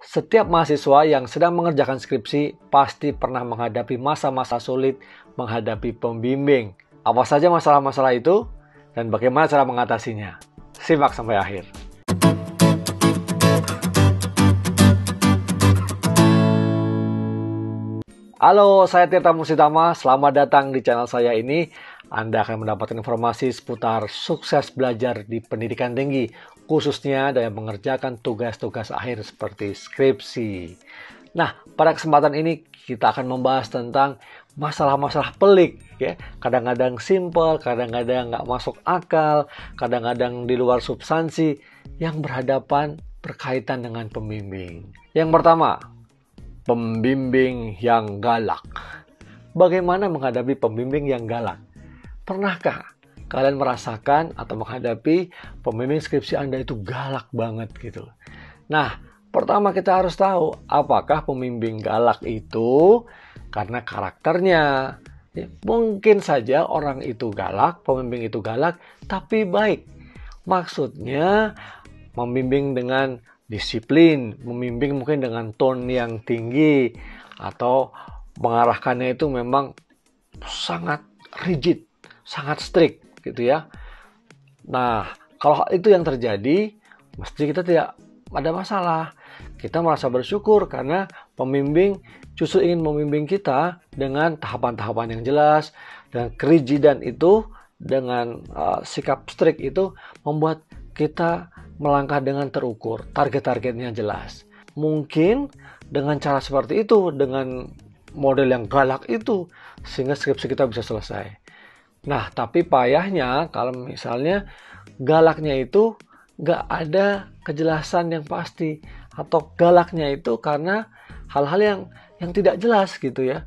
Setiap mahasiswa yang sedang mengerjakan skripsi pasti pernah menghadapi masa-masa sulit menghadapi pembimbing. Apa saja masalah-masalah itu dan bagaimana cara mengatasinya? Simak sampai akhir. Halo, saya Tirta Musitama. Selamat datang di channel saya ini. Anda akan mendapatkan informasi seputar sukses belajar di pendidikan tinggi, khususnya dalam mengerjakan tugas-tugas akhir seperti skripsi. Nah, pada kesempatan ini kita akan membahas tentang masalah-masalah pelik, ya. Kadang-kadang simple, kadang-kadang nggak masuk akal, kadang-kadang di luar substansi yang berkaitan dengan pembimbing. Yang pertama, pembimbing yang galak. Bagaimana menghadapi pembimbing yang galak? Pernahkah kalian merasakan atau menghadapi pembimbing skripsi Anda itu galak banget gitu? Nah, pertama kita harus tahu apakah pembimbing galak itu karena karakternya. Ya, mungkin saja orang itu galak, pembimbing itu galak, tapi baik. Maksudnya membimbing dengan disiplin, membimbing mungkin dengan tone yang tinggi, atau mengarahkannya itu memang sangat rigid, sangat strict gitu ya. Nah, kalau itu yang terjadi, mesti kita tidak ada masalah. Kita merasa bersyukur karena pembimbing justru ingin membimbing kita dengan tahapan-tahapan yang jelas, dan kerigidan itu dengan sikap strict itu membuat kita melangkah dengan terukur, target-targetnya jelas. Mungkin dengan cara seperti itu, dengan model yang galak itu, sehingga skripsi kita bisa selesai. Nah, tapi payahnya kalau misalnya galaknya itu nggak ada kejelasan yang pasti, atau galaknya itu karena hal-hal yang tidak jelas gitu ya.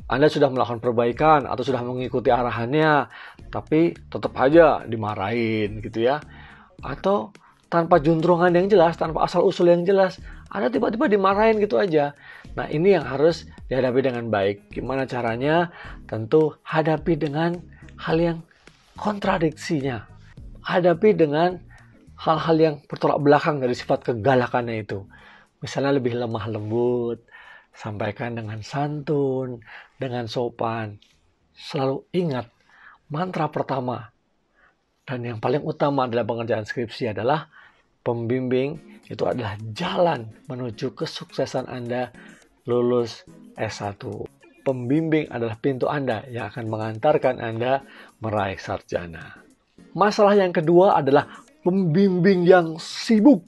Anda sudah melakukan perbaikan atau sudah mengikuti arahannya, tapi tetap aja dimarahin gitu ya. Atau tanpa juntrungan yang jelas, tanpa asal-usul yang jelas, Anda tiba-tiba dimarahin gitu aja. Nah, ini yang harus dihadapi dengan baik. Gimana caranya? Tentu hadapi dengan hal yang kontradiksinya. Hadapi dengan hal-hal yang bertolak belakang dari sifat kegalakannya itu. Misalnya lebih lemah lembut, sampaikan dengan santun, dengan sopan. Selalu ingat, mantra pertama dan yang paling utama dalam pengerjaan skripsi adalah pembimbing itu adalah jalan menuju kesuksesan Anda lulus S1. Pembimbing adalah pintu Anda yang akan mengantarkan Anda meraih sarjana. Masalah yang kedua adalah pembimbing yang sibuk,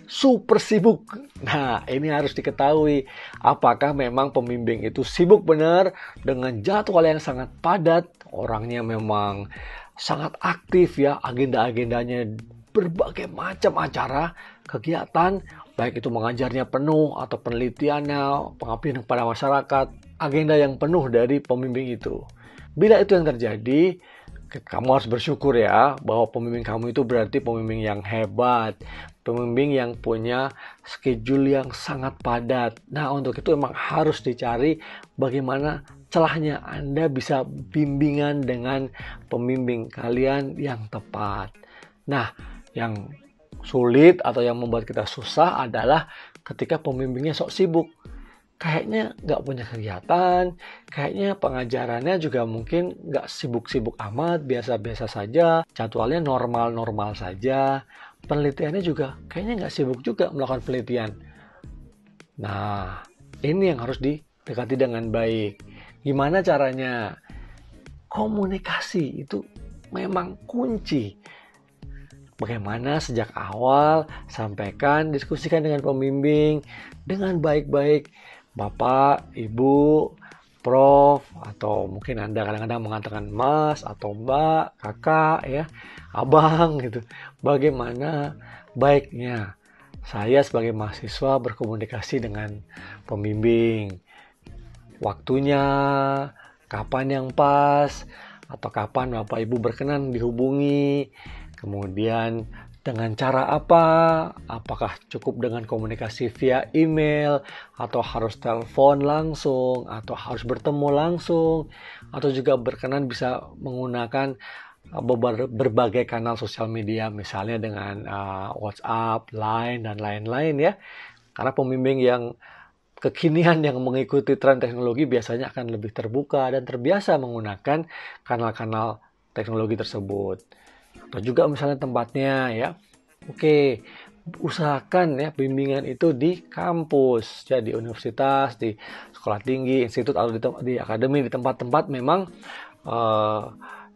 super sibuk. Nah, ini harus diketahui apakah memang pembimbing itu sibuk benar dengan jadwal yang sangat padat, orangnya memang sangat aktif ya, agenda-agendanya berbagai macam acara, kegiatan, baik itu mengajarnya penuh atau penelitiannya, pengabdian kepada masyarakat, agenda yang penuh dari pembimbing itu. Bila itu yang terjadi, kamu harus bersyukur ya, bahwa pembimbing kamu itu berarti pembimbing yang hebat, pembimbing yang punya schedule yang sangat padat. Nah, untuk itu memang harus dicari bagaimana celahnya Anda bisa bimbingan dengan pembimbing kalian yang tepat. Nah, yang sulit atau yang membuat kita susah adalah ketika pembimbingnya sok sibuk. Kayaknya nggak punya kegiatan, kayaknya pengajarannya juga mungkin nggak sibuk-sibuk amat, biasa-biasa saja, jadwalnya normal-normal saja, penelitiannya juga kayaknya nggak sibuk juga melakukan penelitian. Nah, ini yang harus didekati dengan baik. Gimana caranya? Komunikasi itu memang kunci. Bagaimana sejak awal sampaikan, diskusikan dengan pembimbing dengan baik-baik. Bapak, Ibu, Prof, atau mungkin Anda kadang-kadang mengatakan Mas atau Mbak, Kakak ya, Abang gitu. Bagaimana baiknya saya sebagai mahasiswa berkomunikasi dengan pembimbing? Waktunya, kapan yang pas, atau kapan Bapak Ibu berkenan dihubungi, kemudian dengan cara apa, apakah cukup dengan komunikasi via email, atau harus telepon langsung, atau harus bertemu langsung, atau juga berkenan bisa menggunakan berbagai kanal sosial media, misalnya dengan WhatsApp, Line, dan lain-lain ya. Karena pembimbing yang kekinian yang mengikuti tren teknologi biasanya akan lebih terbuka dan terbiasa menggunakan kanal-kanal teknologi tersebut. Atau juga misalnya tempatnya ya. Oke, usahakan ya bimbingan itu di kampus, ya di universitas, di sekolah tinggi, institut atau di akademi, di tempat-tempat memang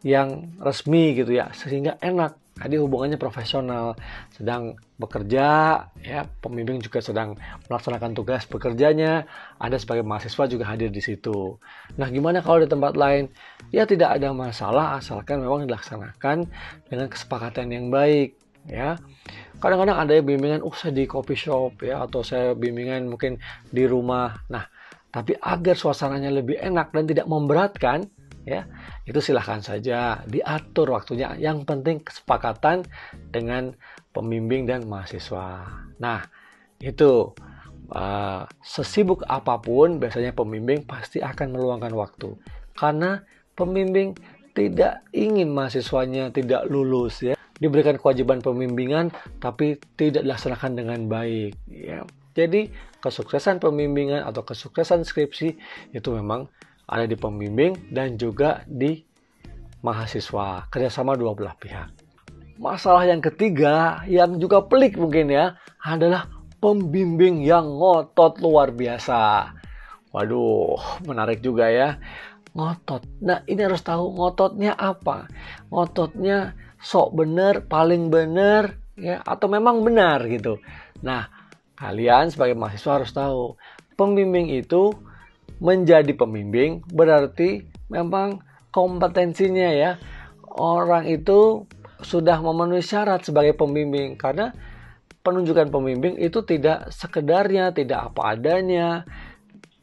yang resmi gitu ya, sehingga enak. Jadi hubungannya profesional, sedang bekerja ya, pembimbing juga sedang melaksanakan tugas bekerjanya, Anda sebagai mahasiswa juga hadir di situ. Nah, gimana kalau di tempat lain? Ya tidak ada masalah asalkan memang dilaksanakan dengan kesepakatan yang baik ya. Kadang-kadang ada yang bimbingan, saya di coffee shop ya, atau saya bimbingan mungkin di rumah. Nah, tapi agar suasananya lebih enak dan tidak memberatkan, ya, itu silahkan saja diatur waktunya. Yang penting kesepakatan dengan pembimbing dan mahasiswa. Nah, itu sesibuk apapun biasanya pembimbing pasti akan meluangkan waktu. Karena pembimbing tidak ingin mahasiswanya tidak lulus ya. Diberikan kewajiban pembimbingan tapi tidak dilaksanakan dengan baik ya. Jadi kesuksesan pembimbingan atau kesuksesan skripsi itu memang ada di pembimbing dan juga di mahasiswa, kerjasama dua belah pihak. Masalah yang ketiga yang juga pelik mungkin ya adalah pembimbing yang ngotot luar biasa. Waduh, menarik juga ya. Ngotot. Nah, ini harus tahu ngototnya apa. Ngototnya sok bener, paling bener, ya, atau memang benar gitu. Nah, kalian sebagai mahasiswa harus tahu, pembimbing itu menjadi pembimbing berarti memang kompetensinya ya. Orang itu sudah memenuhi syarat sebagai pembimbing karena penunjukan pembimbing itu tidak sekedarnya, tidak apa adanya.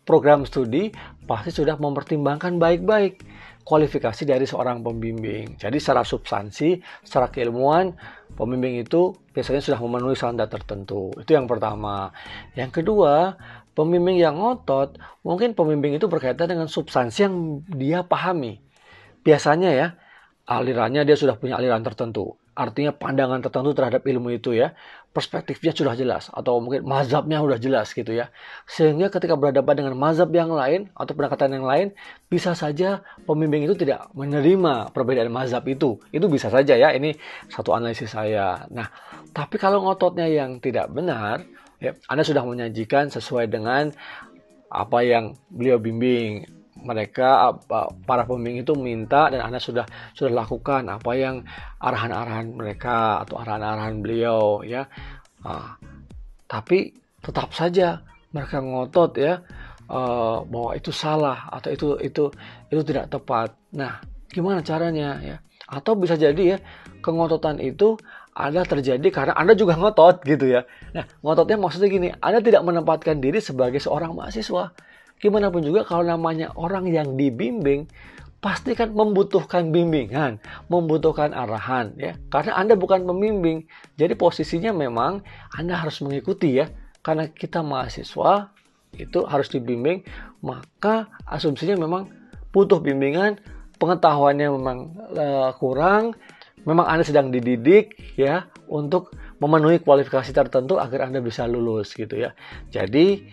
Program studi pasti sudah mempertimbangkan baik-baik kualifikasi dari seorang pembimbing. Jadi secara substansi, secara keilmuan, pembimbing itu biasanya sudah memenuhi standar tertentu. Itu yang pertama. Yang kedua, pembimbing yang ngotot, mungkin pembimbing itu berkaitan dengan substansi yang dia pahami. Biasanya ya, alirannya dia sudah punya aliran tertentu. Artinya pandangan tertentu terhadap ilmu itu ya. Perspektifnya sudah jelas. Atau mungkin mazhabnya sudah jelas gitu ya. Sehingga ketika berhadapan dengan mazhab yang lain atau pendekatan yang lain, bisa saja pembimbing itu tidak menerima perbedaan mazhab itu. Itu bisa saja ya. Ini satu analisis saya. Nah, tapi kalau ngototnya yang tidak benar, ya, Anda sudah menyajikan sesuai dengan apa yang beliau bimbing. Mereka para pembimbing itu minta dan Anda sudah lakukan apa yang arahan-arahan mereka atau arahan-arahan beliau ya. Tapi tetap saja mereka ngotot ya bahwa itu salah atau itu tidak tepat. Nah, gimana caranya ya? Atau bisa jadi ya kengototan itu ada terjadi karena Anda juga ngotot gitu ya. Nah, ngototnya maksudnya gini, Anda tidak menempatkan diri sebagai seorang mahasiswa. Gimana pun juga kalau namanya orang yang dibimbing, pasti kan membutuhkan bimbingan, membutuhkan arahan ya. Karena Anda bukan pembimbing, jadi posisinya memang Anda harus mengikuti ya. Karena kita mahasiswa itu harus dibimbing, maka asumsinya memang butuh bimbingan, pengetahuannya memang kurang, memang Anda sedang dididik ya untuk memenuhi kualifikasi tertentu agar Anda bisa lulus gitu ya. Jadi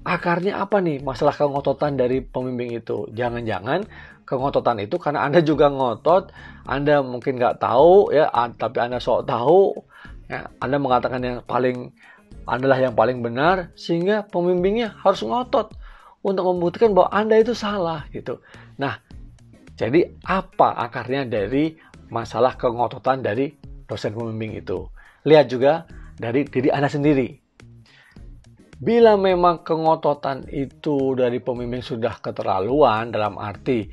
akarnya apa nih masalah kengototan dari pembimbing itu? Jangan-jangan kengototan itu karena Anda juga ngotot, Anda mungkin nggak tahu ya, tapi Anda sok tahu, ya, Anda mengatakan yang paling adalah yang paling benar, sehingga pembimbingnya harus ngotot untuk membuktikan bahwa Anda itu salah gitu. Nah, jadi apa akarnya dari masalah kengototan dari dosen pembimbing itu? Lihat juga dari diri Anda sendiri. Bila memang kengototan itu dari pembimbing sudah keterlaluan dalam arti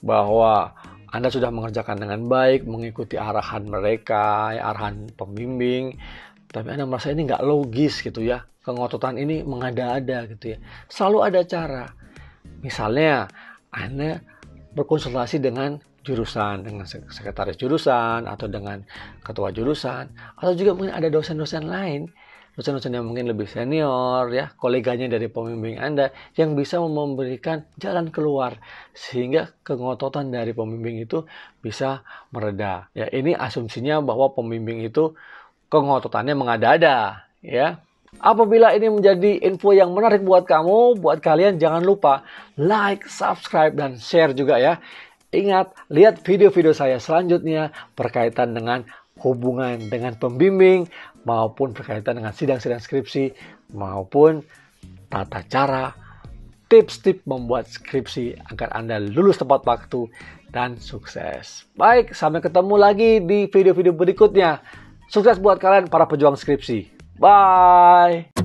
bahwa Anda sudah mengerjakan dengan baik, mengikuti arahan mereka, ya, arahan pembimbing, tapi Anda merasa ini nggak logis gitu ya, kengototan ini mengada-ada gitu ya. Selalu ada cara. Misalnya Anda berkonsultasi dengan jurusan, dengan sekretaris jurusan, atau dengan ketua jurusan, atau juga mungkin ada dosen-dosen lain, dosen-dosen yang mungkin lebih senior ya, koleganya dari pembimbing Anda yang bisa memberikan jalan keluar sehingga kengototan dari pembimbing itu bisa mereda. Ya, ini asumsinya bahwa pembimbing itu kengototannya mengada-ada ya. Apabila ini menjadi info yang menarik buat kamu, buat kalian jangan lupa like, subscribe, dan share juga ya. Ingat, lihat video-video saya selanjutnya berkaitan dengan hubungan dengan pembimbing, maupun berkaitan dengan sidang-sidang skripsi, maupun tata cara, tips-tips membuat skripsi agar Anda lulus tepat waktu dan sukses. Baik, sampai ketemu lagi di video-video berikutnya. Sukses buat kalian para pejuang skripsi. Bye!